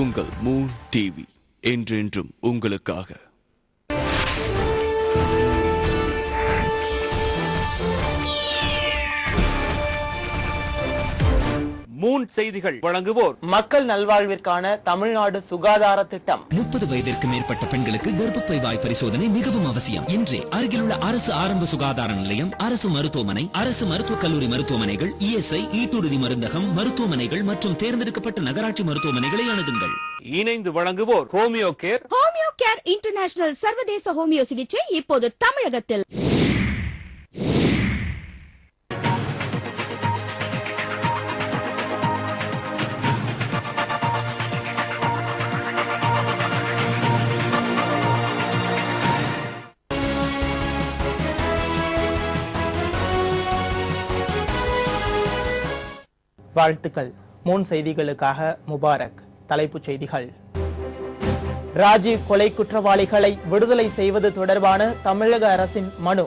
உங்கள் Moon TV என்றென்றும் உங்களுக்காக. மூன் செய்திகள் வழங்குவோர் மக்கள் நல்வாழ்விற்கான தமிழ்நாடு சுகாதார திட்டம். 30 வயதிற்கு மேற்பட்ட பெண்களுக்கு கர்ப்பப்பை வாய் பரிசோதனை மிகவும் அவசியம். இன்றே அருகிலுள்ள அரசு ஆரம்ப சுகாதார நிலையம், அரசு மருத்துவமனை, அரசு மருத்துவக் கல்லூரி மருத்துவமனைகள், இஎஸ்ஐ, ஈட்டுறுதி மருந்தகம், மருத்துவமனைகள் மற்றும் தேர்ந்தெடுக்கப்பட்ட நகராட்சி மருத்துவமனைகளை அணுகுங்கள். இணைந்து வழங்குவோர் homeo care. Homeo care international சர்வதேச ஹோமியோ சிகிச்சை இப்போது தமிழகத்தில். வாழ்த்துக்கள். மூன் செய்திகளுக்காக முபாரக். தலைப்புச் செய்திகள். ராஜீவ் கொலை குற்றவாளிகளை விடுதலை செய்வது தொடர்பான தமிழக அரசின் மனு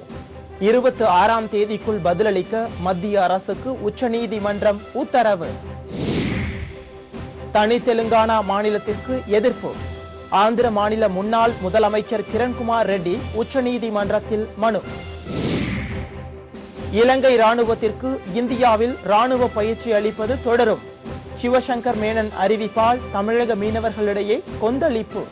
26ஆம் தேதிக்குள் பதிலளிக்க மத்திய அரசுக்கு உச்சநீதிமன்றம் உத்தரவு. தனி தெலுங்கானா மாநிலத்திற்கு எதிர்ப்பு. ஆந்திர மாநில முன்னாள் முதலமைச்சர் கிரண்குமார் ரெட்டி உச்சநீதிமன்றத்தில் மனு. இலங்கை ராணுவத்திற்கு இந்தியாவில் ராணுவ பயிற்சி அளிப்பது தொடரும். சிவசங்கர் மேனன் அறிவிப்பால் தமிழக மீனவர்களிடையே கொந்தளிப்பு.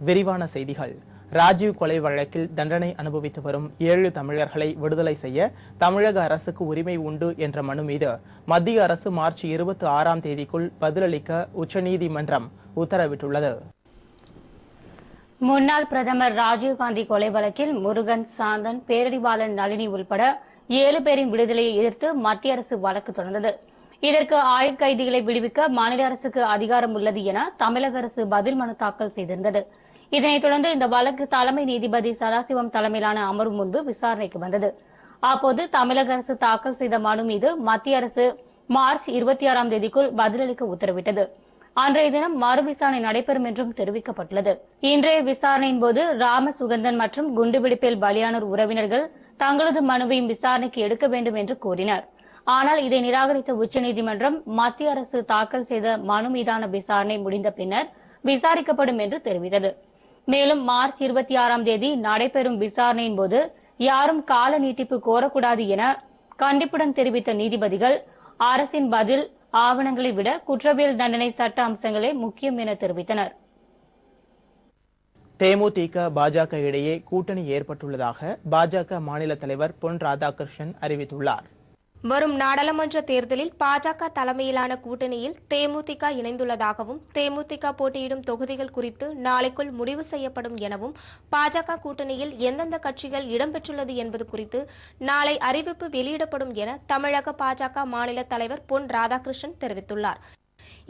விரிவான செய்திகள். ராஜீவ் கொலை வழக்கில் தண்டனை அனுபவித்து வரும் 7 தமிழர்களை விடுதலை செய்ய தமிழக அரசுக்கு உரிமை உண்டு என்ற மனு மீது மத்திய அரசு மார்ச் 26ஆம் தேதிக்குள் பதிலளிக்க உச்சநீதிமன்றம் உத்தரவிட்டுள்ளது. முன்னாள் பிரதமர் ராஜீவ்காந்தி கொலை வழக்கில் முருகன், சாந்தன், பேரறிவாளன், நளினி உள்பட 7 பேரின் விடுதலையை எதிர்த்து மத்திய அரசு வழக்கு தொடர்ந்தது. இதற்கு ஆயுள் கைதிகளை விடுவிக்க மாநில அரசுக்கு அதிகாரம் உள்ளது என தமிழக அரசு பதில் மனு தாக்கல் செய்திருந்தது. இதனைத் தொடர்ந்து இந்த வழக்கு தலைமை நீதிபதி சதாசிவம் தலைமையிலான அமர்வு முன்பு விசாரணைக்கு வந்தது. அப்போது தமிழக அரசு தாக்கல் செய்த மனு மீது மத்திய அரசு மார்ச் 26ஆம் தேதிக்குள் பதிலளிக்க உத்தரவிட்டது. அன்றைய தினம் மறு விசாரணை நடைபெறும் என்றும் தெரிவிக்கப்பட்டுள்ளது. இன்றைய விசாரணையின் போது ராமசுகந்தன் மற்றும் குண்டுவெடிப்பில் பலியானோர் உறவினர்கள் தங்களது மனுவையும் விசாரணைக்கு எடுக்க வேண்டும் என்று கோரினர். ஆனால் இதை நிராகரித்த உச்சநீதிமன்றம் மத்திய அரசு தாக்கல் செய்த மனு மீதான விசாரணை முடிந்த பின்னர் விசாரிக்கப்படும் என்று தெரிவித்தது. மேலும் மார்ச் 26ஆம் தேதி நடைபெறும் விசாரணையின் போது யாரும் கால நீட்டிப்பு கோரக்கூடாது என கண்டிப்புடன் தெரிவித்த நீதிபதிகள் அரசின் பதில் ஆவணங்களை விட குற்றவியல் தண்டனை சட்ட அம்சங்களே முக்கியம் என தெரிவித்தனர். தேமுதிக பாஜக இடையே கூட்டணி ஏற்பட்டுள்ளதாக பாஜக மாநில தலைவர் பொன் ராதாகிருஷ்ணன் அறிவித்துள்ளார். வரும் நாடாளுமன்ற தேர்தலில் பாஜக தலைமையிலான கூட்டணியில் தேமுதிக இணைந்துள்ளதாகவும் தேமுதிக போட்டியிடும் தொகுதிகள் குறித்து நாளைக்குள் முடிவு செய்யப்படும் எனவும் பாஜக கூட்டணியில் எந்தெந்த கட்சிகள் இடம்பெற்றுள்ளது என்பது குறித்து நாளை அறிவிப்பு வெளியிடப்படும் என தமிழக பாஜக மாநில தலைவர் பொன் ராதாகிருஷ்ணன் தெரிவித்துள்ளார்.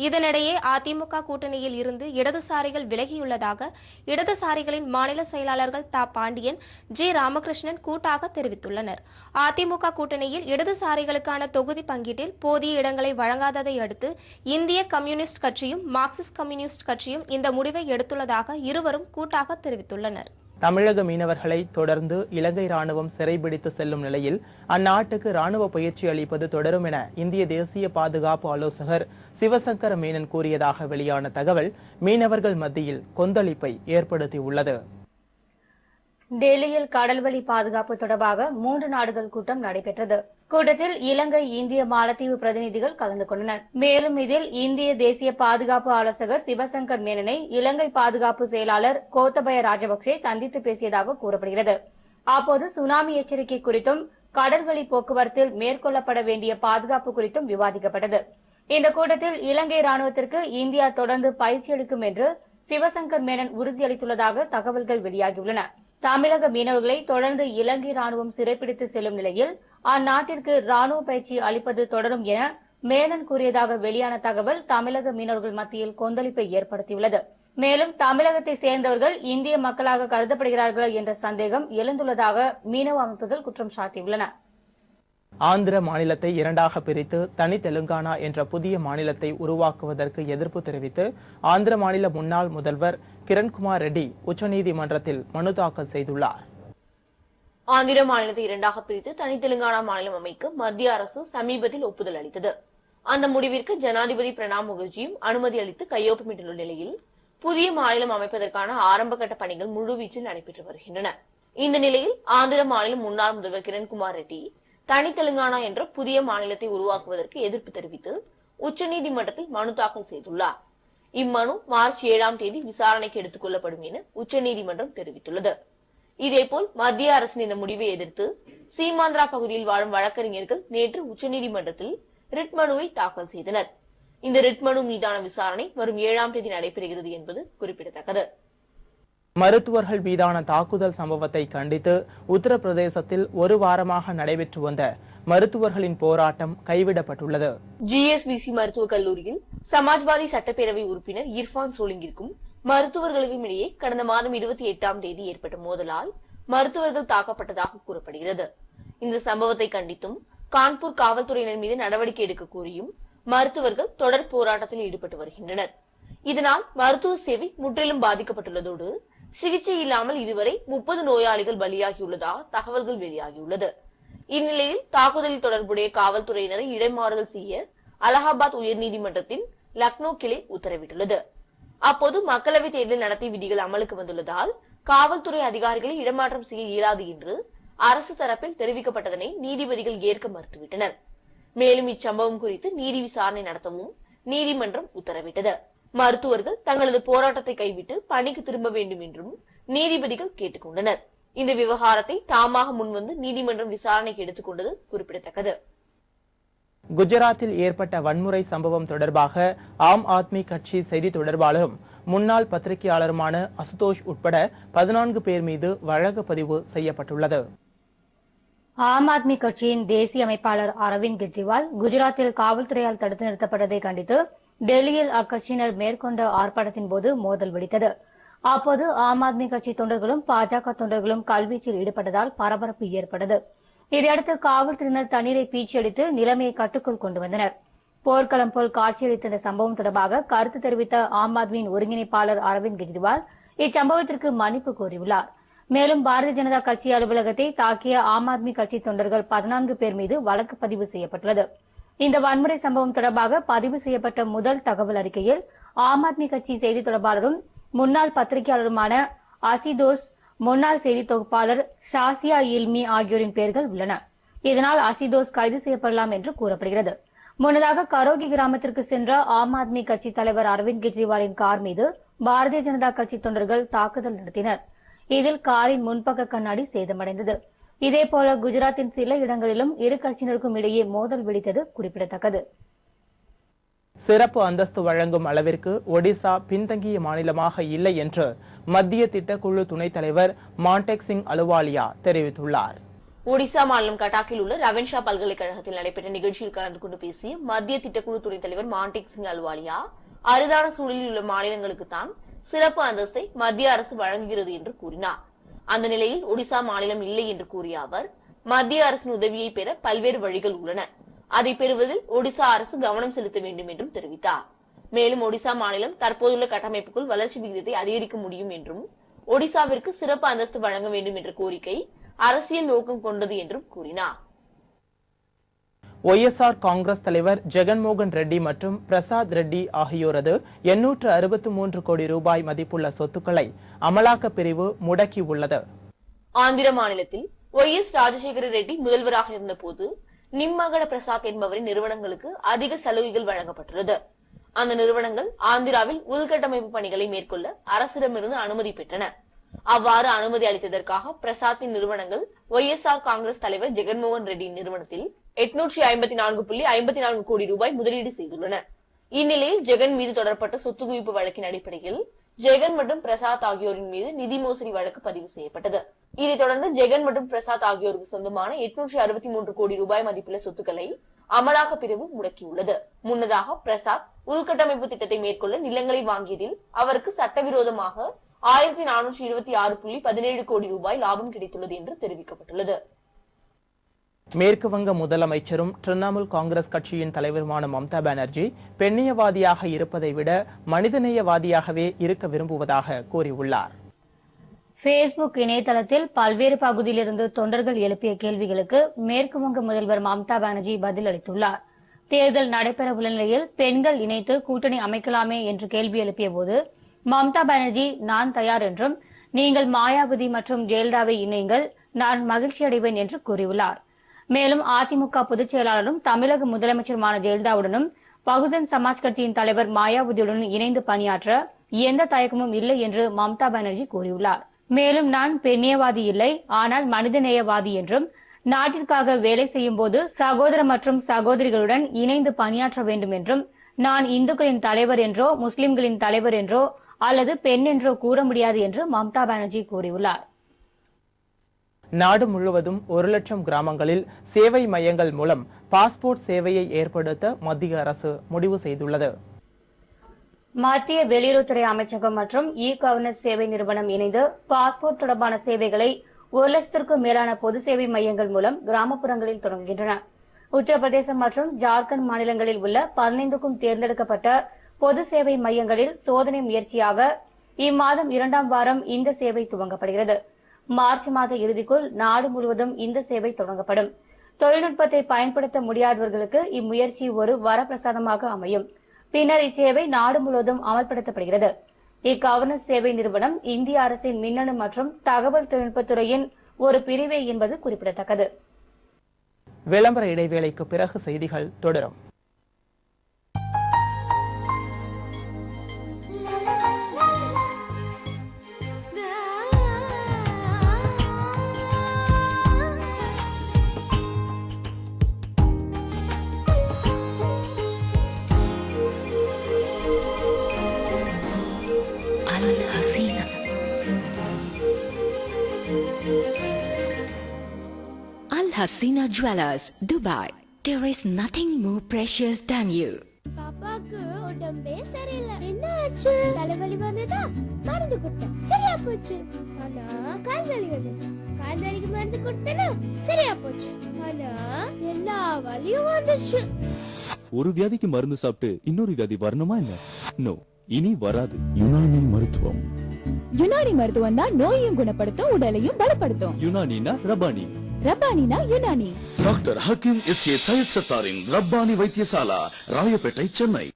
இதனிடையே அதிமுக கூட்டணியில் இருந்து இடதுசாரிகள் விலகியுள்ளதாக இடதுசாரிகளின் மாநில செயலாளர்கள் தா பாண்டியன், ஜே ராமகிருஷ்ணன் கூட்டாக தெரிவித்துள்ளனர். அதிமுக கூட்டணியில் இடதுசாரிகளுக்கான தொகுதி பங்கீட்டில் போதிய இடங்களை வழங்காததை அடுத்து இந்திய கம்யூனிஸ்ட் கட்சியும் மார்க்சிஸ்ட் கம்யூனிஸ்ட் கட்சியும் இந்த முடிவை எடுத்துள்ளதாக இருவரும் கூட்டாக தெரிவித்துள்ளனர். தமிழக மீனவர்களை தொடர்ந்து இலங்கை ராணுவம் சிறைபிடித்து செல்லும் நிலையில் அந்நாட்டுக்கு ராணுவ பயிற்சி அளிப்பது தொடரும் என இந்திய தேசிய பாதுகாப்பு ஆலோசகர் சிவசங்கர மேனன் கூறியதாக வெளியான தகவல் மீனவர்கள் மத்தியில் கொந்தளிப்பை ஏற்படுத்தியுள்ளது. டெல்லியில் கடல்வழி பாதுகாப்பு தொடர்பாக 3 நாடுகள் கூட்டம் நடைபெற்றது. கூட்டத்தில் இலங்கை, இந்திய, மாலத்தீவு பிரதிநிதிகள் கலந்து கொண்டனர். மேலும் இதில் இந்திய தேசிய பாதுகாப்பு ஆலோசகர் சிவசங்கர் மேனனை இலங்கை பாதுகாப்பு செயலாளர் கோத்தபய ராஜபக்சே சந்தித்து பேசியதாக கூறப்படுகிறது. அப்போது சுனாமி எச்சரிக்கை குறித்தும் கடல்வழி போக்குவரத்தில் மேற்கொள்ளப்பட வேண்டிய பாதுகாப்பு குறித்தும் விவாதிக்கப்பட்டது. இந்த கூட்டத்தில் இலங்கை ராணுவத்திற்கு இந்தியா தொடர்ந்து பயிற்சி அளிக்கும் என்று சிவசங்கர் மேனன் உறுதியளித்துள்ளதாக தகவல்கள் வெளியாகியுள்ளன. தமிழக மீனவர்களை தொடர்ந்து இலங்கை ராணுவம் சிறைப்பிடித்து செல்லும் நிலையில் அந்நாட்டிற்கு ராணுவ பயிற்சி அளிப்பது தொடரும் என மேனன் கூறியதாக வெளியான தகவல் தமிழக மீனவர்கள் மத்தியில் கொந்தளிப்பை ஏற்படுத்தியுள்ளது. மேலும் தமிழகத்தை சேர்ந்தவர்கள் இந்திய மக்களாக கருதப்படுகிறார்கள் என்ற சந்தேகம் எழுந்துள்ளதாக மீனவ அமைப்புகள் குற்றம் சாட்டியுள்ளன. ஆந்திர மாநிலத்தை 2ஆக பிரித்து தனி தெலுங்கானா என்ற புதிய மாநிலத்தை உருவாக்குவதற்கு எதிர்ப்பு தெரிவித்து ஆந்திர மாநில முன்னாள் முதல்வர் கிரண்குமார் ரெட்டி உச்சநீதிமன்றத்தில் மனு தாக்கல் செய்துள்ளார். ஆந்திர மாநிலத்தை 2ஆக பிரித்து தனி தெலுங்கானா மாநிலம் அமைக்க மத்திய அரசு சமீபத்தில் ஒப்புதல் அளித்தது. அந்த முடிவிற்கு ஜனாதிபதி பிரணாப் முகர்ஜியும் அனுமதி அளித்து கையொப்பமிட்டுள்ள நிலையில் புதிய மாநிலம் அமைப்பதற்கான ஆரம்பகட்ட பணிகள் முழுவீச்சில் நடைபெற்று வருகின்றன. இந்த நிலையில் ஆந்திர மாநில முன்னாள் முதல்வர் கிரண்குமார் ரெட்டி தனி தெலுங்கானா என்ற புதிய மாநிலத்தை உருவாக்குவதற்கு எதிர்ப்பு தெரிவித்து உச்சநீதிமன்றத்தில் மனு தாக்கல் செய்துள்ளார். இம்மனு மார்ச் 7ஆம் தேதி விசாரணைக்கு எடுத்துக் கொள்ளப்படும் என உச்சநீதிமன்றம் தெரிவித்துள்ளது. இதேபோல் மத்திய அரசின் இந்த முடிவை எதிர்த்து சீமாந்திரா பகுதியில் வாழும் வழக்கறிஞர்கள் நேற்று உச்சநீதிமன்றத்தில் ரிட் மனுவை தாக்கல் செய்தனர். இந்த ரிட் மனு மீதான விசாரணை வரும் 7ஆம் தேதி நடைபெறுகிறது என்பது குறிப்பிடத்தக்கது. மருத்துவர்கள் மீதான தாக்குதல் சம்பவத்தை கண்டித்து உத்தரப்பிரதேசத்தில் ஒரு வாரமாக நடைபெற்று வந்த மருத்துவர்களின் போராட்டம் கைவிடப்பட்டுள்ளது. ஜிஎஸ்பிசி மருத்துவக் கல்லூரியில் சமாஜ்வாதி சட்டப்பேரவை உறுப்பினர் இர்பான் சோலிங்கிற்கும் மருத்துவர்களுக்கும் இடையே கடந்த மாதம் 28ஆம் தேதி ஏற்பட்ட மோதலால் மருத்துவர்கள் தாக்கப்பட்டதாக கூறப்படுகிறது. இந்த சம்பவத்தை கண்டித்தும் கான்பூர் காவல்துறையினர் மீது நடவடிக்கை எடுக்க கோரியும் மருத்துவர்கள் தொடர் போராட்டத்தில் ஈடுபட்டு வருகின்றனர். இதனால் மருத்துவ சேவை முற்றிலும் பாதிக்கப்பட்டுள்ளதோடு சிகிச்சை இல்லாமல் இதுவரை 30 நோயாளிகள் பலியாகியுள்ளதாக தகவல்கள் வெளியாகியுள்ளது. இந்நிலையில் தாக்குதலில் தொடர்புடைய காவல்துறையினரை இடமாறுதல் செய்ய அலகாபாத் உயர்நீதிமன்றத்தின் லக்னோ கிளை உத்தரவிட்டுள்ளது. அப்போது மக்களவைத் தேர்தல் நடத்தை விதிகள் அமலுக்கு வந்துள்ளதால் காவல்துறை அதிகாரிகளை இடமாற்றம் செய்ய இயலாது என்று அரசு தரப்பில் தெரிவிக்கப்பட்டதனை நீதிபதிகள் ஏற்க மறுத்துவிட்டனர். மேலும் இச்சம்பவம் குறித்து நீதி விசாரணை நடத்தவும் நீதிமன்றம் உத்தரவிட்டது. மருத்துவர்கள் தங்களது போராட்டத்தை கைவிட்டு பணிக்கு திரும்ப வேண்டும் என்றும் நீதிபதிகள் கேட்டுக் கொண்டனர். இந்த விவகாரத்தை தாமாக முன்வந்து நீதிமன்றம் விசாரணைக்கு எடுத்துக் கொண்டது குறிப்பிடத்தக்கது. குஜராத்தில் ஏற்பட்ட வன்முறை சம்பவம் தொடர்பாக ஆம் ஆத்மி கட்சி செய்தி தொடர்பாளரும் முன்னாள் பத்திரிகையாளருமான அசுதோஷ் உட்பட 14 பேர் மீது வழக்கு பதிவு செய்யப்பட்டுள்ளது. ஆம் ஆத்மி கட்சியின் தேசிய அமைப்பாளர் அரவிந்த் கெஜ்ரிவால் குஜராத்தில் காவல்துறையால் தடுத்து நிறுத்தப்பட்டதை கண்டித்து டெல்லியில் அக்கட்சியினர் மேற்கொண்ட ஆர்ப்பாட்டத்தின் போது மோதல் வெடித்தது. அப்போது ஆம் ஆத்மி கட்சி தொண்டர்களும் பாஜக தொண்டர்களும் கல்வீச்சில் ஈடுபட்டதால் பரபரப்பு ஏற்பட்டது. இதையடுத்து காவல்துறையினர் தண்ணீரை பீச்சியடித்து நிலைமையை கட்டுக்குள் கொண்டு வந்தனர். போர்க்களம் போல் காட்சியளித்த இந்த சம்பவம் தொடர்பாக கருத்து தெரிவித்த ஆம் ஆத்மியின் ஒருங்கிணைப்பாளர் அரவிந்த் கெஜ்ரிவால் இச்சம்பவத்திற்கு மன்னிப்பு கோரியுள்ளார். மேலும் பாரதிய ஜனதா கட்சி அலுவலகத்தை தாக்கிய ஆம் ஆத்மி கட்சி தொண்டர்கள் 14 பேர் மீது வழக்கு பதிவு செய்யப்பட்டுள்ளது. இந்த வன்முறை சம்பவம் தொடர்பாக பதிவு செய்யப்பட்ட முதல் தகவல் அறிக்கையில் ஆம் ஆத்மி கட்சி செய்தி தொடர்பாளரும் முன்னாள் பத்திரிகையாளருமான அசிதோஸ், முன்னாள் செய்தி தொகுப்பாளர் ஷாசியா இல்மி ஆகியோரின் பெயர்கள் உள்ளன. இதனால் அசிதோஸ் கைது செய்யப்படலாம் என்று கூறப்படுகிறது. முன்னதாக கரோகி கிராமத்திற்கு சென்ற ஆம் ஆத்மி கட்சி தலைவர் அரவிந்த் கெஜ்ரிவாலின் கார் மீது பாரதிய ஜனதா கட்சி தொண்டர்கள் தாக்குதல் நடத்தினர். இதில் காரின் முன்பக்க கண்ணாடி சேதமடைந்தது. இதேபோல குஜராத்தின் சில இடங்களிலும் இரு கட்சியினருக்கும் இடையே மோதல் வெடித்தது குறிப்பிடத்தக்கது. சிறப்பு அந்தஸ்து வழங்கும் அளவிற்கு ஒடிசா பின்தங்கிய மாநிலமாக இல்லை என்று மத்திய திட்டக்குழு துணைத் தலைவர் மான்டேக் சிங் அலுவாலியா தெரிவித்துள்ளார். ஒடிசா மாநிலம் கட்டாக்கில் உள்ள ரவன்ஷா பல்கலைக்கழகத்தில் நடைபெற்ற நிகழ்ச்சியில் கலந்து கொண்டு பேசிய மத்திய திட்டக்குழு துணைத் தலைவர் மான்டேக் சிங் அலுவாலியா, அரிதான சூழலில் உள்ள மாநிலங்களுக்குத்தான் சிறப்பு அந்தஸ்தை மத்திய அரசு வழங்குகிறது என்று கூறினார். அந்த நிலையில் ஒடிசா மாநிலம் இல்லை என்று கூறிய அவர், மத்திய அரசின் உதவியை பெற பல்வேறு வழிகள் உள்ளன, அதை பெறுவதில் ஒடிசா அரசு கவனம் செலுத்த வேண்டும் என்றும் தெரிவித்தார். மேலும் ஒடிசா மாநிலம் தற்போதுள்ள கட்டமைப்புக்குள் வளர்ச்சி விகிதத்தை அதிகரிக்க முடியும் என்றும் ஒடிசாவிற்கு சிறப்பு அந்தஸ்து வழங்க வேண்டும் என்ற கோரிக்கை அரசியல் நோக்கம் கொண்டது என்றும் கூறினார். ஒய்எஸ்ஆர் காங்கிரஸ் தலைவர் ஜெகன்மோகன் ரெட்டி மற்றும் பிரசாத் ரெட்டி ஆகியோரது 863 கோடி ரூபாய் மதிப்புள்ள சொத்துக்களை அமலாக்க பிரிவு முடக்கியுள்ளது. ஆந்திர மாநிலத்தில் ஒய்எஸ் ராஜசேகர ரெட்டி முதல்வராக இருந்தபோது நிம்மகட பிரசாத் என்பவரின் நிறுவனங்களுக்கு அதிக சலுகைகள் வழங்கப்பட்டுள்ளது. அந்த நிறுவனங்கள் ஆந்திராவில் உள்கட்டமைப்பு பணிகளை மேற்கொள்ள அரசிடமிருந்து அனுமதி பெற்றன. அவ்வாறு அனுமதி அளித்ததற்காக பிரசாத்தின் நிறுவனங்கள் ஒய்எஸ்ஆர் காங்கிரஸ் தலைவர் ஜெகன்மோகன் ரெட்டியின் நிறுவனத்தில் 854.54 கோடி ரூபாய் முதலீடு செய்துள்ளன. இந்நிலையில் ஜெகன் மீது தொடரப்பட்ட சொத்து குவிப்பு வழக்கின் அடிப்படையில் ஜெகன் மற்றும் பிரசாத் ஆகியோரின் மீது நிதி மோசடி வழக்கு பதிவு செய்யப்பட்டது. இதைத் தொடர்ந்து ஜெகன் மற்றும் பிரசாத் ஆகியோருக்கு சொந்தமான 863 கோடி ரூபாய் மதிப்புள்ள சொத்துக்களை அமலாக்க பிரிவு முடக்கியுள்ளது. முன்னதாக பிரசாத் உள்கட்டமைப்பு திட்டத்தை மேற்கொள்ள நிலங்களை வாங்கியதில் அவருக்கு சட்டவிரோதமாக 1426.17 கோடி ரூபாய் லாபம் கிடைத்துள்ளது என்று தெரிவிக்கப்பட்டுள்ளது. மேற்கு வங்க முதலமைச்சரும் திரிணாமுல் காங்கிரஸ் கட்சியின் தலைவருமான மம்தா பானர்ஜி பெண்ணியவாதியாக இருப்பதை விட மனிதநேயவாதியாகவே இருக்க விரும்புவதாக கூறியுள்ளார். பேஸ்புக் இணையதளத்தில் பல்வேறு பகுதியிலிருந்து தொண்டர்கள் எழுப்பிய கேள்விகளுக்கு மேற்கு வங்க முதல்வர் மம்தா பானர்ஜி பதில் அளித்துள்ளார். தேர்தல் நடைபெறவுள்ள நிலையில் பெண்கள் இணைத்து கூட்டணி அமைக்கலாமே என்று கேள்வி எழுப்பிய போது மம்தா பானர்ஜி நான் தயார் என்றும் நீங்கள் மாயாவதி மற்றும் ஜெயலலிதாவை இணைங்கள் நான் மகிழ்ச்சி அடைவேன் என்று கூறியுள்ளார். மேலும் அதிமுக பொதுச் செயலாளரும் தமிழக முதலமைச்சருமான ஜெயலலிதாவுடனும் பகுஜன் சமாஜ் கட்சியின் தலைவர் மாயாவதியுடன் இணைந்து பணியாற்ற எந்த தயக்கமும் இல்லை என்று மம்தா பானர்ஜி கூறியுள்ளார். மேலும் நான் பெண்ணியவாதி இல்லை, ஆனால் மனிதநேயவாதி என்றும் நாட்டிற்காக வேலை செய்யும் போது சகோதர மற்றும் சகோதரிகளுடன் இணைந்து பணியாற்ற வேண்டும் என்றும் நான் இந்துக்களின் தலைவர் என்றோ முஸ்லிம்களின் தலைவர் என்றோ அல்லது பெண் என்றோ கூற முடியாது என்று மம்தா பானர்ஜி கூறியுள்ளார். நாடு முழுவதும் 1,00,000 கிராமங்களில் சேவை மையங்கள் மூலம் பாஸ்போர்ட் சேவையை ஏற்படுத்த மத்திய அரசு முடிவு செய்துள்ளது. மத்திய வெளியுறவுத்துறை அமைச்சகம் மற்றும் இ கவர்னன்ஸ் சேவை நிறுவனம் இணைந்து பாஸ்போர்ட் தொடர்பான சேவைகளை 1,00,000க்கும் மேலான பொது சேவை மையங்கள் மூலம் கிராமப்புறங்களில் தொடங்குகின்றன. உத்தரப்பிரதேசம் மற்றும் ஜார்க்கண்ட் மாநிலங்களில் உள்ள 15க்கும் தேர்ந்தெடுக்கப்பட்ட பொது சேவை மையங்களில் சோதனை முயற்சியாக இம்மாதம் 2ஆம் வாரம் இந்த சேவை துவங்கப்படுகிறது. மார்ச் மாத இறுதிக்குள் நாடு முழுவதும் இந்த சேவை தொடங்கப்படும். தொழில்நுட்பத்தை பயன்படுத்த முடியாதவர்களுக்கு இம்முயற்சி ஒரு வரப்பிரசாதமாக அமையும். பின்னர் இச்சேவை நாடு முழுவதும் அமல்படுத்தப்படுகிறது. இக்கவர்னன்ஸ் சேவை நிறுவனம் இந்திய அரசின் மின்னணு மற்றும் தகவல் தொழில்நுட்பத்துறையின் ஒரு பிரிவே என்பது குறிப்பிடத்தக்கது. விளம்பர இடைவேளைக்கு பிறகு செய்திகள் தொடரும். Al Hasina Jewelers, Dubai. There is nothing more precious than you. பாப்பாக்கு உடம்பே சரியில்லை. என்ன ஆச்சு? தலைவலி வந்ததா? மருந்து கொடுத்தேன், சரியா போச்சு. ஆனா கால் வலி வந்துச்சு. கால் வலிக்கு மருந்து கொடுத்தேனா சரியா போச்சு. ஆனா எல்லா வலியும் வந்துச்சு. ஒரு வியாதிக்கு மருந்து சாப்பிட்டு இன்னொரு வியாதி வரணுமா என்ன? நோ, இனி வராது. யுனானி மருத்துவம். யுனானி மருத்துவம் தான் நோயையும் குணப்படுத்தும், உடலையும் பலப்படுத்தும். யுனானினா ரபானி, ரப்பானினா யுனானி. Doctor Hakeem S A. சையத் சத்தாரின் ரப்பானி வைத்தியசாலா, Royapettah, Chennai.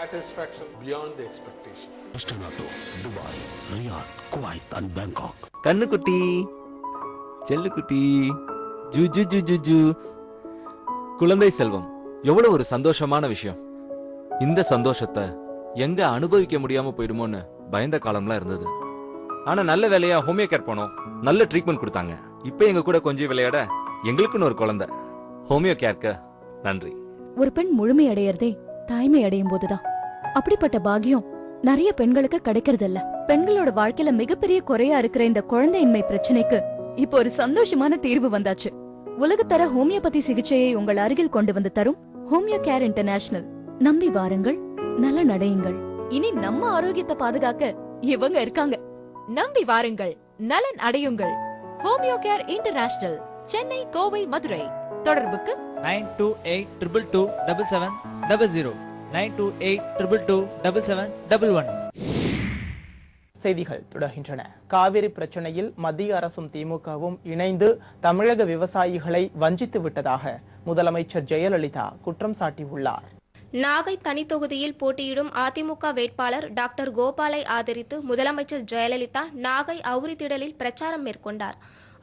Satisfaction beyond the expectation. Dubai, Riyadh, Kuwait and Bangkok. கண்ணுக்குட்டி, செல்லுக்குட்டி, ஜூ ஜூ ஜூ ஜூ ஜூ. குழந்தை செல்வம் எவ்வளவு ஒரு சந்தோஷமான விஷயம். இந்த சந்தோஷத்தை எங்க அனுபவிக்க முடியாம போயிடுமோன்னு பயந்த காலம்லாம் இருந்தது. ஆனா நல்ல வேலையா ஹோமியோ கேர் போனோம், நல்ல ட்ரீட்மெண்ட் கொடுத்தாங்க. இப்ப எங்க கூட கொஞ்சம் விளையாட எங்களுக்குன்னு ஒரு குழந்தை. ஹோமியோ கேருக்கு நன்றி. ஒரு பெண் முழுமை அடையறதே தாய்மை அடையும் போதுதான். அப்படிப்பட்ட பாக்கியம் நிறைய பெண்களுக்கு கிடைக்கிறது இல்ல. பெண்களோட வாழ்க்கையில மிகப்பெரிய குறையா இருக்கிற இந்த குழந்தையின்மை பிரச்சனைக்கு இப்போ ஒரு சந்தோஷமான தீர்வு வந்தாச்சு. உலகத்தர ஹோமியோபதி சிகிச்சையை உங்கள் அருகில் கொண்டு வந்து தரும் ஹோமியோ கேர் இன்டர்நேஷனல். நம்பி வாருங்கள், நலன் அடையுங்கள். இனி நம்ம ஆரோக்கியத்தை பாதுகாக்க இவங்க இருக்காங்க. நம்பி வாருங்கள், நலன் அடையுங்கள். Homeo care international, Chennai, Kovai, Madurai. தொடர்புக்கு 9282227700 9282227711. செய்திகள் தொடர்கின்றன. காவிரி பிரச்சனையில் மத்திய அரசும் திமுகவும் இணைந்து தமிழக விவசாயிகளை வஞ்சித்து விட்டதாக முதலமைச்சர் ஜெயலலிதா குற்றம் சாட்டியுள்ளார். நாகை தனித்தொகுதியில் போட்டியிடும் அதிமுக வேட்பாளர் டாக்டர் கோபாலை ஆதரித்து முதலமைச்சர் ஜெயலலிதா நாகை அவுரித்திடலில் பிரச்சாரம் மேற்கொண்டார்.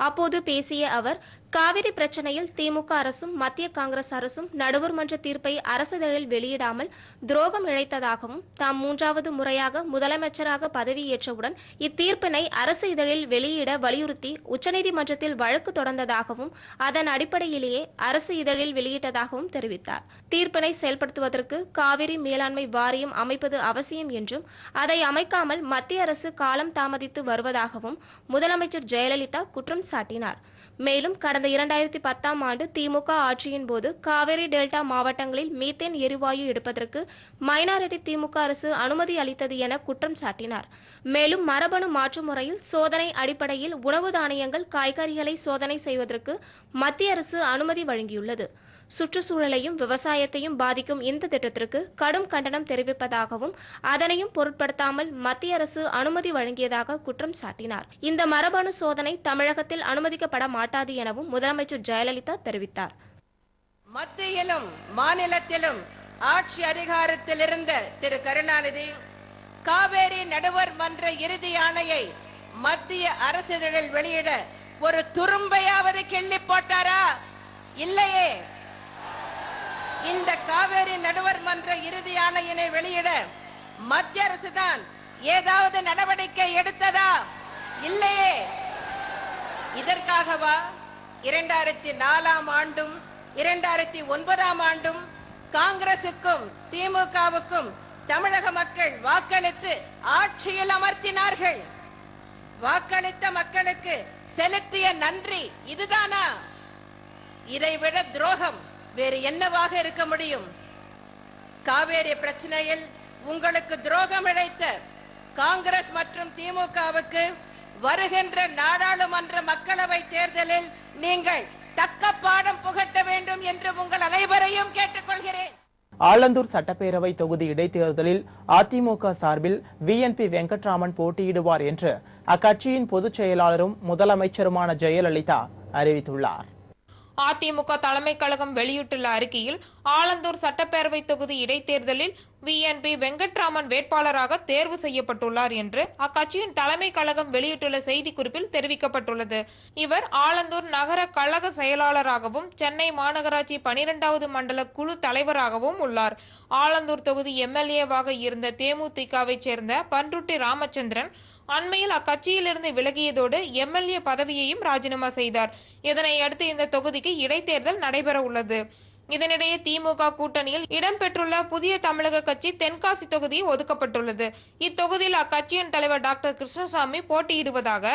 அப்போது பேசிய அவர், காவிரி பிரச்சனையில் திமுக அரசும் மத்திய காங்கிரஸ் அரசும் நடுவர் மன்ற தீர்ப்பை அரசிதழில் வெளியிடாமல் துரோகம் இழைத்ததாகவும், தாம் 3வது முறையாக முதலமைச்சராக பதவியேற்றவுடன் இத்தீர்ப்பினை அரசு இதழில் வெளியிட வலியுறுத்தி உச்சநீதிமன்றத்தில் வழக்கு தொடர்ந்ததாகவும், அதன் அடிப்படையிலேயே அரசு இதழில் வெளியிட்டதாகவும் தெரிவித்தார். தீர்ப்பினை செயல்படுத்துவதற்கு காவிரி மேலாண்மை வாரியம் அமைப்பது அவசியம் என்றும், அதை அமைக்காமல் மத்திய அரசு காலம் தாமதித்து வருவதாகவும் முதலமைச்சர் ஜெயலலிதா குற்றம் சாட்டினார். மேலும் கடந்த 2010ஆம் ஆண்டு திமுக ஆட்சியின் போது காவிரி டெல்டா மாவட்டங்களில் மீத்தேன் எரிவாயு எடுப்பதற்கு மைனாரிட்டி திமுக அரசு அனுமதி அளித்தது என குற்றம் சாட்டினார். மேலும் மரபணு மாற்று முறையில் சோதனை அடிப்படையில் உணவு தானியங்கள், காய்கறிகளை சோதனை செய்வதற்கு மத்திய அரசு அனுமதி வழங்கியுள்ளது. சுற்றுச்சூழலையும் விவசாயத்தையும் பாதிக்கும் இந்த திட்டத்திற்கு கடும் கண்டனம் தெரிவிப்பதாகவும் அதனையும் பொருட்படுத்தாமல் மத்திய அரசு அனுமதி வழங்கியதாக குற்றம் சாட்டினார். இந்த மரபணு சோதனை தமிழகத்தில் அனுமதிக்கப்பட மாட்டாது எனவும் முதலமைச்சர் ஜெயலலிதா தெரிவித்தார். மத்தியிலும் மாநிலத்திலும் ஆட்சி அதிகாரத்தில் இருந்த திரு கருணாநிதி காவேரி நடுவர் மன்ற இறுதி ஆணையை மத்திய அரசிதழில் வெளியிட ஒரு துரும்பையாவது கிள்ளி போட்டாரா? இல்லையே. இந்த காவேரி நடுவர் மன்ற இறுதி ஆணையினை வெளியிட மத்திய அரசுதான் ஏதாவது நடவடிக்கை எடுத்ததா? இல்லையே. இதற்காகவா 2004ஆம் ஆண்டும் 2009ஆம் ஆண்டும் காங்கிரசுக்கும் திமுகவுக்கும் தமிழக மக்கள் வாக்களித்து ஆட்சியில் அமர்த்தினார்கள்? வாக்களித்த மக்களுக்கு செலுத்திய நன்றி இதுதானா? இதைவிட துரோகம் வேறு என்னவாக இருக்க முடியும்? காவேரி பிரச்சனையில் உங்களுக்கு துரோகம் இழைத்த காங்கிரஸ் மற்றும் திமுகவுக்கு வருகின்ற நாடாளுமன்ற மக்களவை தேர்தலில் நீங்கள் தக்க பாடம் புகட்ட வேண்டும் என்று உங்கள் அனைவரையும் கேட்டுக்கொள்கிறேன். ஆலந்தூர் சட்டப்பேரவை தொகுதி இடைத்தேர்தலில் அதிமுக சார்பில் VNP வெங்கட்ராமன் போட்டியிடுவார் என்று அக்கட்சியின் பொதுச் செயலாளரும் முதலமைச்சருமான ஜெயலலிதா அறிவித்துள்ளார். அதிமுக தலைமை கழகம் வெளியிட்டுள்ள அறிக்கையில் ஆலந்தூர் சட்டப்பேரவை தொகுதி இடைத்தேர்தலில் VNP வெங்கட்ராமன் வேட்பாளராக தேர்வு செய்யப்பட்டுள்ளார் என்று அக்கட்சியின் தலைமை கழகம் வெளியிட்டுள்ள செய்திக்குறிப்பில் தெரிவிக்கப்பட்டுள்ளது. இவர் ஆலந்தூர் நகர கழக செயலாளராகவும் சென்னை மாநகராட்சி 12வது மண்டல குழு தலைவராகவும் உள்ளார். ஆலந்தூர் தொகுதி MLA-வாக இருந்த தேமுதிகவை சேர்ந்த பன்ருட்டி ராமச்சந்திரன் அண்மையில் அக்கட்சியிலிருந்து விலகியதோடு MLA பதவியையும் ராஜினாமா செய்தார். இதனை அடுத்து இந்த தொகுதிக்கு இடைத்தேர்தல் நடைபெற உள்ளது. இதனிடையே திமுக கூட்டணியில் இடம்பெற்றுள்ள புதிய தமிழக கட்சி தென்காசி தொகுதியில் ஒதுக்கப்பட்டுள்ளது. இத்தொகுதியில் அக்கட்சியின் தலைவர் டாக்டர் கிருஷ்ணசாமி போட்டியிடுவதாக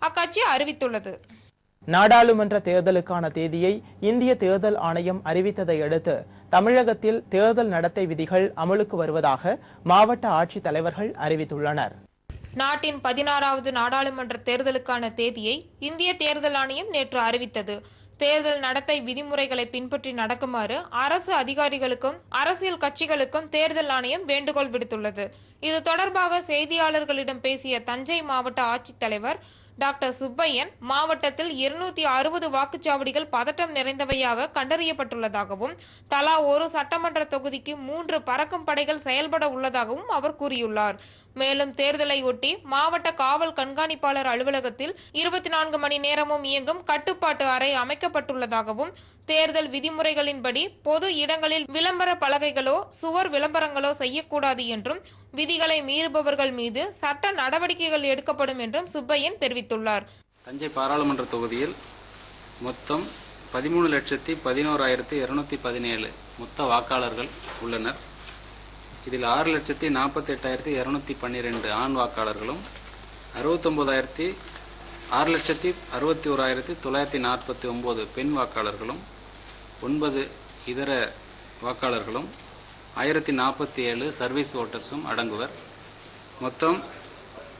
அக்கட்சி அறிவித்துள்ளது. நாடாளுமன்ற தேர்தலுக்கான தேதியை இந்திய தேர்தல் ஆணையம் அறிவித்ததை அடுத்து தமிழகத்தில் தேர்தல் நடத்தை விதிகள் அமலுக்கு வருவதாக மாவட்ட ஆட்சித் தலைவர்கள் அறிவித்துள்ளனர். நாட்டின் 16வது நாடாளுமன்ற தேர்தலுக்கான தேதியை இந்திய தேர்தல் ஆணையம் நேற்று அறிவித்தது. தேர்தல் நடத்தை விதிமுறைகளை பின்பற்றி நடக்குமாறு அரசு அதிகாரிகளுக்கும் அரசியல் கட்சிகளுக்கும் தேர்தல் ஆணையம் வேண்டுகோள் விடுத்துள்ளது. இது தொடர்பாக செய்தியாளர்களிடம் பேசிய தஞ்சை மாவட்ட ஆட்சித்தலைவர் டாக்டர் சுப்பையன், மாவட்டத்தில் 260 வாக்குச்சாவடிகள் பதட்டம் நிறைந்தவையாக கண்டறியப்பட்டுள்ளதாகவும் தலா ஒரு சட்டமன்ற தொகுதிக்கு 3 பறக்கும் படைகள் செயல்பட உள்ளதாகவும் அவர் கூறியுள்ளார். மேலும் தேர்தலை ஒட்டி மாவட்ட காவல் கண்காணிப்பாளர் அலுவலகத்தில் 24 மணி நேரமும் இயங்கும் கட்டுப்பாட்டு அறை அமைக்கப்பட்டுள்ளதாகவும் தேர்தல் விதிமுறைகளின்படி பொது இடங்களில் விளம்பர பலகைகளோ சுவர் விளம்பரங்களோ செய்யக்கூடாது என்றும் விதிகளை மீறுபவர்கள் மீது சட்ட நடவடிக்கைகள் எடுக்கப்படும் என்றும் சுப்பையன் தெரிவித்துள்ளார். தஞ்சை பாராளுமன்ற தொகுதியில் மொத்தம் 13,11,217 மொத்த வாக்காளர்கள் உள்ளனர். இதில் 6,48,212 ஆண் வாக்காளர்களும் 6,61,949 பெண் வாக்காளர்களும் 9 இதர வாக்காளர்களும் 1047 சர்வீஸ் ஓட்டர்ஸும் அடங்குவர். மொத்தம்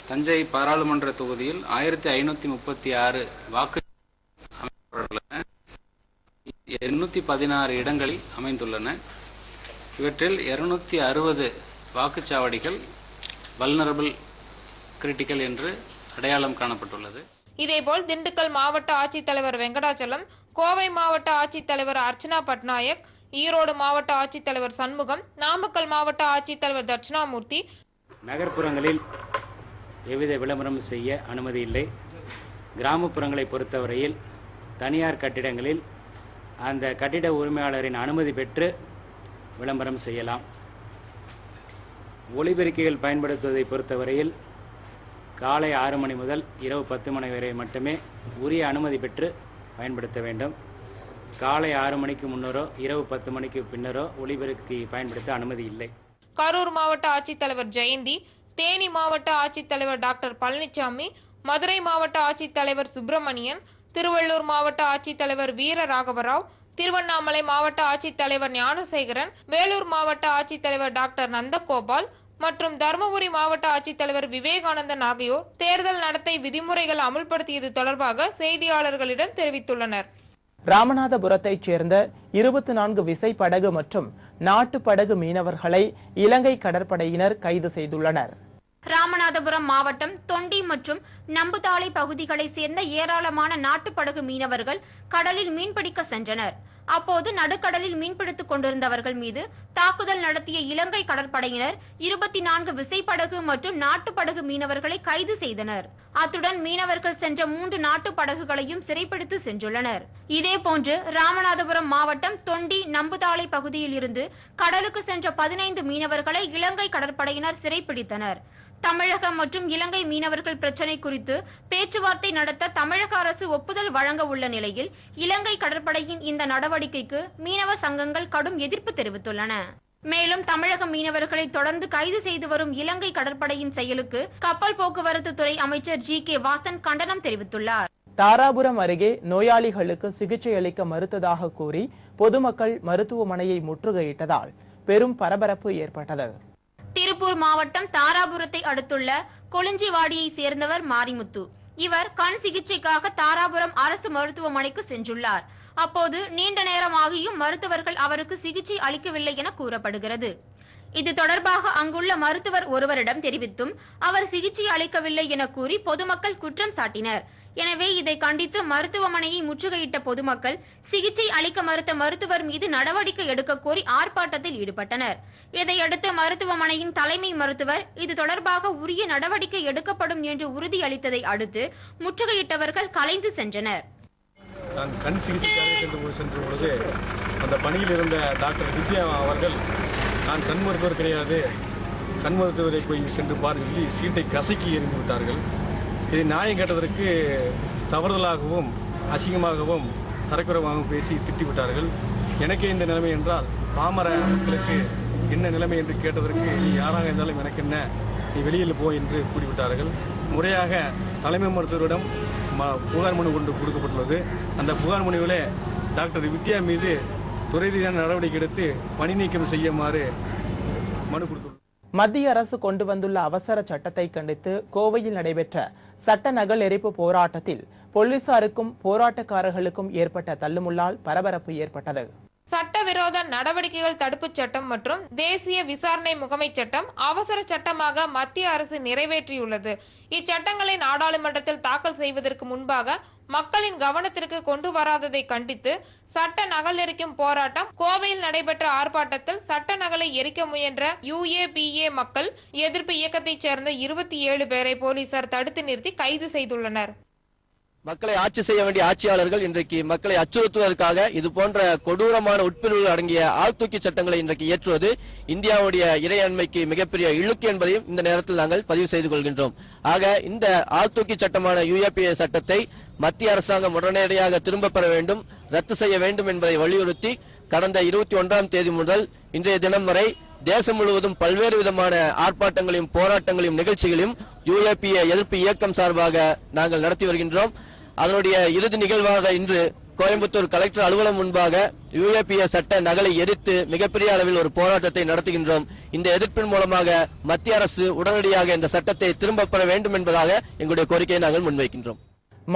தஞ்சை பாராளுமன்ற தொகுதியில் 1536 வாக்கு 816 இடங்களில் அமைந்துள்ளன. இவற்றில் 260 வாக்குச்சாவடிகள் வல்னரபிள் கிரிட்டிக்கல் என்று அடையாளம் காணப்பட்டுள்ளது. இதேபோல் திண்டுக்கல் மாவட்ட ஆட்சித்தலைவர் வெங்கடாச்சலம், கோவை மாவட்ட ஆட்சித்தலைவர் அர்ச்சனா பட்நாயக், ஈரோடு மாவட்ட ஆட்சித்தலைவர் சண்முகம், நாமக்கல் மாவட்ட ஆட்சித்தலைவர் தட்சிணாமூர்த்தி நகர்ப்புறங்களில் எவ்வித விளம்பரம் செய்ய அனுமதி இல்லை. கிராமப்புறங்களை பொறுத்தவரையில் தனியார் கட்டிடங்களில் அந்த கட்டிட உரிமையாளரின் அனுமதி பெற்று விளம்பரம் செய்யலாம். ஒலிபெருக்கிகள் பயன்படுத்துவதை பொறுத்தவரையில் காலை 6 மணி முதல் இரவு 10 மணி வரை மட்டுமே உரிய அனுமதி பெற்று பயன்படுத்த வேண்டும். காலை 6 மணிக்கு முன்னரோ இரவு 10 மணிக்கு பின்னரோ ஒலிபெருக்கி பயன்படுத்த அனுமதி இல்லை. கரூர் மாவட்ட ஆட்சித்தலைவர் ஜெயந்தி, தேனி மாவட்ட ஆட்சித்தலைவர் டாக்டர் பழனிசாமி, மதுரை மாவட்ட ஆட்சித்தலைவர் சுப்பிரமணியன், திருவள்ளூர் மாவட்ட ஆட்சித்தலைவர் வீர ராகவராவ், திருவண்ணாமலை மாவட்ட ஆட்சித்தலைவர் ஞானசேகரன், வேலூர் மாவட்ட ஆட்சித்தலைவர் டாக்டர் நந்தகோபால் மற்றும் தருமபுரி மாவட்ட ஆட்சித்தலைவர் விவேகானந்தன் ஆகியோர் தேர்தல் நடத்தை விதிமுறைகள் அமுல்படுத்தியது தொடர்பாக செய்தியாளர்களிடம் தெரிவித்துள்ளனர். ராமநாதபுரத்தைச் சேர்ந்த 24 விசைப்படகு மற்றும் நாட்டு படகு மீனவர்களை இலங்கை கடற்படையினர் கைது செய்துள்ளனர். ராமநாதபுரம் மாவட்டம் தொண்டி மற்றும் நம்புதாளை பகுதிகளை சேர்ந்த ஏராளமான நாட்டுப்படகு மீனவர்கள் கடலில் மீன்பிடிக்க சென்றனர். அப்போது நடுக்கடலில் மீன்பிடித்துக் கொண்டிருந்தவர்கள் மீது தாக்குதல் நடத்திய இலங்கை கடற்படையினர் 24 விசைப்படகு மற்றும் நாட்டுப்படகு மீனவர்களை கைது செய்தனர். அத்துடன் மீனவர்கள் சென்ற 3 நாட்டு படகுகளையும் சிறைப்பிடித்து சென்றுள்ளனர். இதேபோன்று ராமநாதபுரம் மாவட்டம் தொண்டி நம்புதாளை பகுதியில் இருந்து கடலுக்கு சென்ற 15 மீனவர்களை இலங்கை கடற்படையினர் சிறைப்பிடித்தனர். தமிழகம் மற்றும் இலங்கை மீனவர்கள் பிரச்சினை குறித்து பேச்சுவார்த்தை நடத்த தமிழக அரசு ஒப்புதல் வழங்க உள்ள நிலையில் இலங்கை கடற்படையின் இந்த நடவடிக்கைக்கு மீனவ சங்கங்கள் கடும் எதிர்ப்பு தெரிவித்துள்ளன. மேலும் தமிழக மீனவர்களை தொடர்ந்து கைது செய்து வரும் இலங்கை கடற்படையின் செயலுக்கு கப்பல் போக்குவரத்து துறை அமைச்சர் G.K. வாசன் கண்டனம் தெரிவித்துள்ளார். தாராபுரம் அருகே நோயாளிகளுக்கு சிகிச்சை அளிக்க மறுத்ததாக கூறி பொதுமக்கள் மருத்துவமனையை முற்றுகையிட்டதால் பெரும் பரபரப்பு ஏற்பட்டது. திருப்பூர் மாவட்டம் தாராபுரத்தை அடுத்துள்ள கொளிஞ்சிவாடியை சேர்ந்தவர் மாரிமுத்து. இவர் கண் சிகிச்சைக்காக தாராபுரம் அரசு மருத்துவமனைக்கு சென்றுள்ளார். அப்போது நீண்ட நேரமாகியும் மருத்துவர்கள் அவருக்கு சிகிச்சை அளிக்கவில்லை என கூறப்படுகிறது. இது தொடர்பாக அங்குள்ள மருத்துவர் ஒருவரிடம் தெரிவித்தும் அவர் சிகிச்சை அளிக்கவில்லை என கூறி பொதுமக்கள் குற்றம் சாட்டினர். எனவே இதை கண்டித்து மருத்துவமனையை முற்றுகையிட்ட பொதுமக்கள் சிகிச்சை அளிக்க மறுத்த மருத்துவர் மீது நடவடிக்கை எடுக்க கோரி ஆர்ப்பாட்டத்தில் ஈடுபட்டனர். இதையடுத்து மருத்துவமனையின் தலைமை மருத்துவர் இது தொடர்பாக உரிய நடவடிக்கை எடுக்கப்படும் என்று உறுதியளித்ததை அடுத்து முற்றுகையிட்டவர்கள் கலைந்து சென்றனர். நான் கண் சிகிச்சைக்காக சென்ற பொழுது அந்த பணியில் இருந்த டாக்டர் வித்யா அவர்கள் நான் கண் மருத்துவர் கிடையாது, கண் மருத்துவரை போய் சென்று பாருங்கள் சீட்டை கசக்கி எறிந்து விட்டார்கள். இதை நியாயம் கேட்டதற்கு தவறுதலாகவும் அசிங்கமாகவும் தரக்குறைவாகவும் பேசி திட்டிவிட்டார்கள். எனக்கே இந்த நிலைமை என்றால் பாமர மக்களுக்கு என்ன நிலைமை என்று கேட்டதற்கு நீ யாராக இருந்தாலும் எனக்கு என்ன, நீ வெளியில் போ என்று கூறிவிட்டார்கள். முறையாக தலைமை மருத்துவரிடம் புகார் மனு கொண்டு கொடுக்கப்பட்டுள்ளது. அந்த புகார் மனுவிலே டாக்டர் வித்யா மீது துறை ரீதியான நடவடிக்கை எடுத்து பணி நீக்கம் செய்யுமாறு மனு கொடுத்துள்ளது. மத்திய அரசு கொண்டு வந்துள்ள அவசர சட்டத்தை கண்டித்து கோவையில் நடைபெற்ற சட்ட நகல் எரிப்பு போராட்டத்தில் போலீசாருக்கும் போராட்டக்காரர்களுக்கும் ஏற்பட்ட தள்ளுமுள்ளால் பரபரப்பு ஏற்பட்டது. சட்டவிரோத நடவடிக்கைகள் தடுப்புச் சட்டம் மற்றும் தேசிய விசாரணை முகமை சட்டம் அவசர சட்டமாக மத்திய அரசு நிறைவேற்றியுள்ளது. இச்சட்டங்களை நாடாளுமன்றத்தில் தாக்கல் செய்வதற்கு முன்பாக மக்களின் கவனத்திற்கு கொண்டு வராததை கண்டித்து சட்ட நகல் எரிக்கும் போராட்டம் கோவையில் நடைபெற்ற ஆர்ப்பாட்டத்தில் சட்ட நகலை எரிக்க முயன்ற UAPA மக்கள் எதிர்ப்பு இயக்கத்தைச் சேர்ந்த 27 பேரை போலீசார் தடுத்து நிறுத்தி கைது செய்துள்ளனர். மக்களை ஆட்சி செய்ய வேண்டிய ஆட்சியாளர்கள் இன்றைக்கு மக்களை அச்சுறுத்துவதற்காக இது போன்ற கொடூரமான உட்பிரிவுகள் அடங்கிய ஆழ்தூக்கி சட்டங்களை இன்றைக்கு இயற்றுவது இந்தியாவுடைய இறையாண்மைக்கு மிகப்பெரிய இழுக்கு என்பதையும் இந்த நேரத்தில் நாங்கள் பதிவு செய்து கொள்கின்றோம். ஆக இந்த ஆழ்தூக்கி சட்டமான UAPA சட்டத்தை மத்திய அரசாங்கம் உடனடியாக திரும்ப பெற வேண்டும், ரத்து செய்ய வேண்டும் என்பதை வலியுறுத்தி கடந்த 21ஆம் தேதி முதல் இன்றைய தினம் வரை தேசம் முழுவதும் பல்வேறு விதமான ஆர்ப்பாட்டங்களையும் போராட்டங்களையும் நிகழ்ச்சிகளையும் UAPA எதிர்ப்பு இயக்கம் சார்பாக நாங்கள் நடத்தி வருகின்றோம். அதனுடைய இறுதி நிகழ்வாக இன்று கோயம்புத்தூர் கலெக்டர் அலுவலகம் முன்பாக UAPA சட்ட நகலை எரித்து மிகப்பெரிய அளவில் ஒரு போராட்டத்தை நடத்துகின்றோம். இந்த எதிர்ப்பின் மூலமாக மத்திய அரசு உடனடியாக இந்த சட்டத்தை திரும்ப பெற வேண்டும் என்பதாக எங்களுடைய கோரிக்கையை நாங்கள் முன்வைக்கின்றோம்.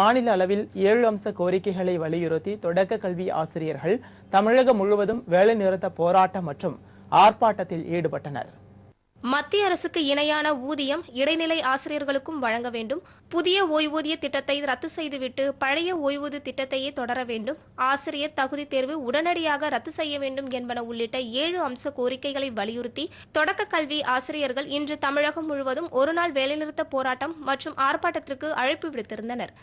மாநில அளவில் 7 அம்ச கோரிக்கைகளை வலியுறுத்தி தொடக்க கல்வி ஆசிரியர்கள் தமிழகம் முழுவதும் வேலைநிறுத்த போராட்டம் மற்றும் ஆர்ப்பாட்டத்தில் ஈடுபட்டனர். மத்திய அரசுக்கு இணையான ஊதியம் இடைநிலை ஆசிரியர்களுக்கும் வழங்க வேண்டும். புதிய ஓய்வூதிய திட்டத்தை ரத்து செய்துவிட்டு பழைய ஓய்வூதிய திட்டத்தையே தொடர வேண்டும். ஆசிரியர் தகுதி தேர்வு உடனடியாக ரத்து செய்ய வேண்டும் என்பன உள்ளிட்ட 7 அம்ச கோரிக்கைகளை வலியுறுத்தி தொடக்க கல்வி ஆசிரியர்கள் இன்று தமிழகம் முழுவதும் ஒருநாள் வேலைநிறுத்த போராட்டம் மற்றும் ஆர்ப்பாட்டத்திற்கு அழைப்பு விடுத்திருந்தனர்.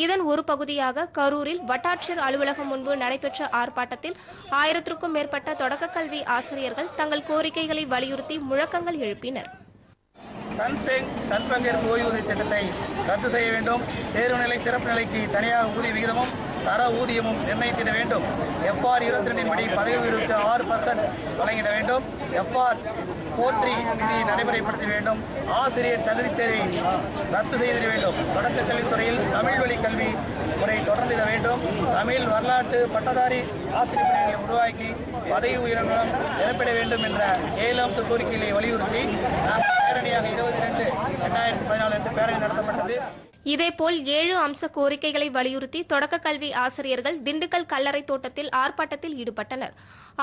இதன் ஒரு பகுதியாக கரூரில் வட்டாட்சியர் அலுவலகம் முன்பு நடைபெற்ற ஆர்ப்பாட்டத்தில் 1000க்கும் மேற்பட்ட தொடக்க கல்வி ஆசிரியர்கள் தங்கள் கோரிக்கைகளை வலியுறுத்தி முழக்கங்கள் எழுப்பினர். தன்பங்கேற்பு ஓய்வூதிய திட்டத்தை ரத்து செய்ய வேண்டும். தேர்வு நிலை சிறப்பு நிலைக்கு தனியாக ஊதிய விகிதமும் தர ஊதியமும் நிர்ணயித்திட வேண்டும். FR 22 படி பதவி உயர்வுக்கு 6% வழங்கிட வேண்டும். FR 43 விதியை நடைமுறைப்படுத்த வேண்டும். ஆசிரியர் தகுதி தேர்வை ரத்து செய்திட வேண்டும். தொடக்க கல்வித்துறையில் தமிழ் வழி கல்வி முறை தொடர்ந்திட வேண்டும். தமிழ் வரலாற்று பட்டதாரி ஆசிரியர் பணிகளை உருவாக்கி பதவி உயர்வுகளும் நிரப்பிட வேண்டும் என்ற 7 அம்ச கோரிக்கைகளை வலியுறுத்தி நாங்கள் பேரணியாக 22/2014 அன்று பேரணி நடத்தப்பட்டது. இதேபோல் 7 அம்ச கோரிக்கைகளை வலியுறுத்தி தொடக்க கல்வி ஆசிரியர்கள் திண்டுக்கல் கல்லறை தோட்டத்தில் ஆர்ப்பாட்டத்தில் ஈடுபட்டனர்.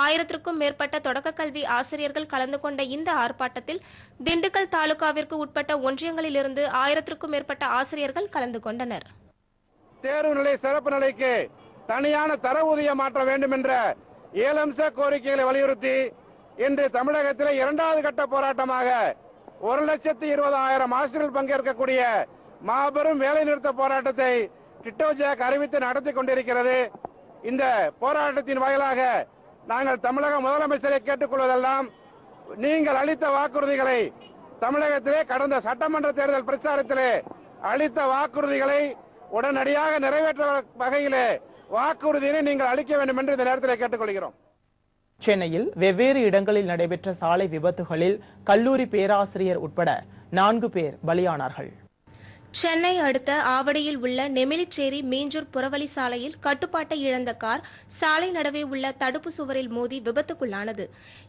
1000க்கும் மேற்பட்ட தொடக்க கல்வி ஆசிரியர்கள் கலந்து கொண்ட இந்த ஆர்ப்பாட்டத்தில் திண்டுக்கல் தாலுகாவிற்கு உட்பட்ட ஒன்றியங்களிலிருந்து 1000க்கும் மேற்பட்ட ஆசிரியர்கள் கலந்து கொண்டனர். தேர்வு நிலை சிறப்பு நிலைக்கு தனியான தர ஊதியம் மாற்ற வேண்டும் என்ற 7 அம்ச கோரிக்கைகளை வலியுறுத்தி இன்று தமிழகத்தில் 2வது கட்ட போராட்டமாக 1,20,000 ஆசிரியர்கள் பங்கேற்கக்கூடிய மாபெரும் வேலைநிறுத்த போராட்டத்தை டிட்டோ ஜாக் அறிவித்து நடத்தி கொண்டிருக்கிறது. இந்த போராட்டத்தின் வாயிலாக நாங்கள் தமிழக முதலமைச்சரை கேட்டுக்கொள்வதெல்லாம், நீங்கள் அளித்த வாக்குறுதிகளை தமிழகத்திலே கடந்த சட்டமன்ற தேர்தல் பிரச்சாரத்திலே அளித்த வாக்குறுதிகளை உடனடியாக நிறைவேற்ற வகையிலே வாக்குறுதியை நீங்கள் அளிக்க வேண்டும் என்று இந்த நேரத்தில் கேட்டுக்கொள்கிறோம். சென்னையில் வெவ்வேறு இடங்களில் நடைபெற்ற சாலை விபத்துகளில் கல்லூரி பேராசிரியர் உட்பட 4 பேர் பலியானார்கள். சென்னை அடுத்த ஆவடியில் உள்ள நெமிலிச்சேரி மீஞ்சூர் புறவழி சாலையில் கட்டுப்பாட்டை இழந்த கார் சாலை நடுவே உள்ள தடுப்பு சுவரில் மோதி விபத்துக்குள்ளானது.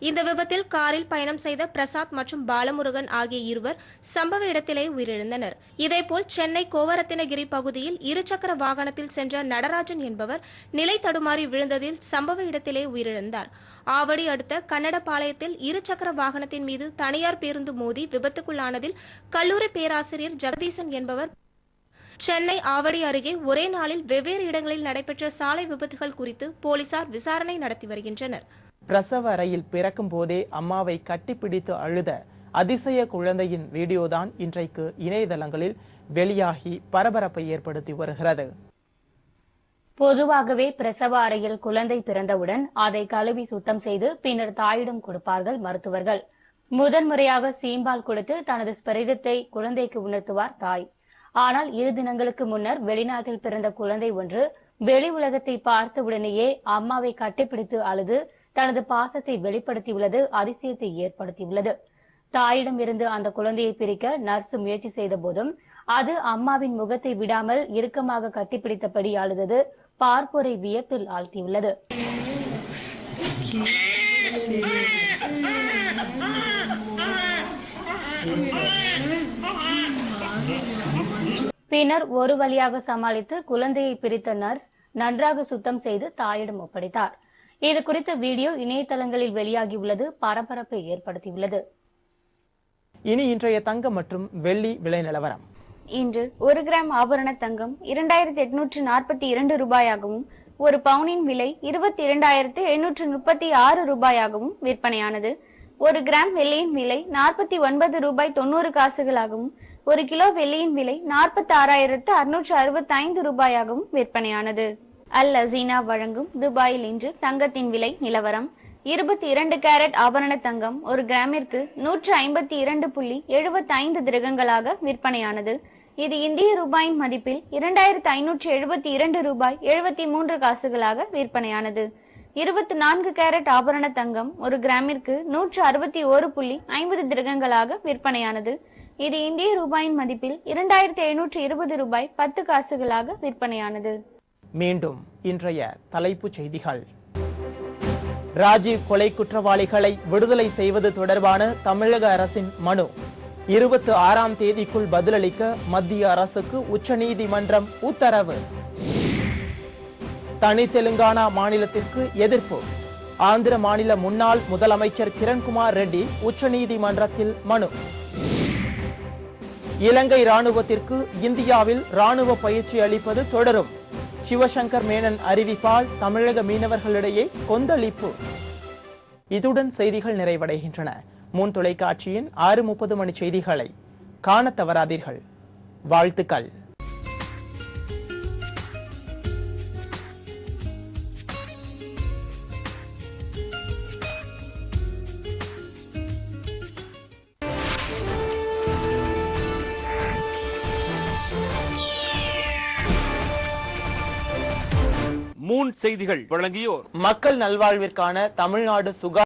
இந்த விபத்தில் காரில் பயணம் செய்த பிரசாத் மற்றும் பாலமுருகன் ஆகிய இருவர் சம்பவ இடத்திலே உயிரிழந்தனர். இதேபோல் சென்னை கோவரத்தினகிரி பகுதியில் இருசக்கர வாகனத்தில் சென்ற நடராஜன் என்பவர் நிலை தடுமாறி விழுந்ததில் சம்பவ இடத்திலே உயிரிழந்தார். ஆவடி அடுத்த கன்னடபாளையத்தில் இருசக்கர வாகனத்தின் மீது தனியார் பேருந்து மோதி விபத்துக்குள்ளானதில் கல்லூரி பேராசிரியர் ஜெகதீசன் என்பவர். சென்னை ஆவடி அருகே ஒரே நாளில் வெவ்வேறு இடங்களில் நடைபெற்ற சாலை விபத்துகள் குறித்து போலீசார் விசாரணை நடத்தி வருகின்றனர். பிரசவ அறையில் பிறக்கும் போதே அம்மாவை கட்டிப்பிடித்து அழுத அதிசய குழந்தையின் வீடியோதான் இன்றைக்கு இணையதளங்களில் வெளியாகி பரபரப்பை ஏற்படுத்தி வருகிறது. பொதுவாகவே பிரசவ அறையில் குழந்தை பிறந்தவுடன் அதை கழுவி சுத்தம் செய்து பின்னர் தாயிடம் கொடுப்பார்கள் மருத்துவர்கள். முதன்முறையாக சீம்பால் கொடுத்து தனது ஸ்பரிதத்தை குழந்தைக்கு உணர்த்துவார் தாய். ஆனால் 2 தினங்களுக்கு முன்னர் வெளிநாட்டில் பிறந்த குழந்தை ஒன்று வெளி உலகத்தை பார்த்தவுடனேயே அம்மாவை கட்டிப்பிடித்து அழுது தனது பாசத்தை வெளிப்படுத்தியுள்ளது அதிசயத்தை ஏற்படுத்தியுள்ளது. தாயிடம் இருந்து அந்த குழந்தையை பிரிக்க நர்ஸ் முயற்சி செய்த போதும் அது அம்மாவின் முகத்தை விடாமல் இறுக்கமாக கட்டிப்பிடித்தபடி அழுதது பார்ப்போரை வியப்பில் ஆழ்த்தியுள்ளது. பின்னர் ஒரு வழியாக சமாளித்து குழந்தையை பிரித்த நர்ஸ் நன்றாக சுத்தம் செய்து தாயிடம் ஒப்படைத்தார். இது குறித்த வீடியோ இணையதளங்களில் வெளியாகியுள்ளது பரபரப்பை ஏற்படுத்தியுள்ளது. இனி இன்றைய தங்கம் மற்றும் வெள்ளி விலை நிலவரம். இன்று 1 கிராம் ஆபரண தங்கம் 2842 ரூபாயாகவும் 1 பவுனின் விலை 22,736 ரூபாயாகவும் விற்பனையானது. 1 கிராம் வெள்ளியின் விலை 49 ரூபாய் 90 காசுகளாகவும் 1 கிலோ வெள்ளியின் விலை 46,665 ரூபாயாகவும் விற்பனையானது. அல் அசீனா வழங்கும் துபாயில் இன்று தங்கத்தின் விலை நிலவரம். 22 கேரட் ஆபரண தங்கம் 1 கிராமிற்கு 152.75 திரகங்களாக விற்பனையானது. இது இந்திய ரூபாயின் மதிப்பில் 2,572 ரூபாய் 73 காசுகளாக விற்பனையானது. 24 கேரட் ஆபரண தங்கம் 1 கிராமிற்கு 161.50 திரகங்களாக விற்பனையானது. இது இந்திய ரூபாயின் மதிப்பில் 2,720 ரூபாய் 10 காசுகளாக விற்பனையானது. மீண்டும் இன்றைய தலைப்புச் செய்திகள். ராஜீவ் கொலை குற்றவாளிகளை விடுதலை செய்வது தொடர்பான தமிழக அரசின் மனு 26ஆம் தேதிக்குள் பதிலளிக்க மத்திய அரசுக்கு உச்சநீதிமன்றம் உத்தரவு. தனி தெலுங்கானா மாநிலத்திற்கு எதிர்ப்பு. ஆந்திர மாநில முன்னாள் முதலமைச்சர் கிரண்குமார் ரெட்டி உச்சநீதிமன்றத்தில் மனு. இலங்கை ராணுவத்திற்கு இந்தியாவில் ராணுவ பயிற்சி அளிப்பது தொடரும். சிவசங்கர் மேனன் அறிவிப்பால் தமிழக மீனவர்களிடையே கொந்தளிப்பு. இதுடன் செய்திகள் நிறைவடைகின்றன. முன் தொலைக்காட்சியின் 6:30 மணி செய்திகளை காணத் தவறாதீர்கள். வாழ்த்துக்கள். செய்திகள் வழங்கியோர் மக்கள் நல்வாழ்விற்கான தமிழ்நாடு சுகாதார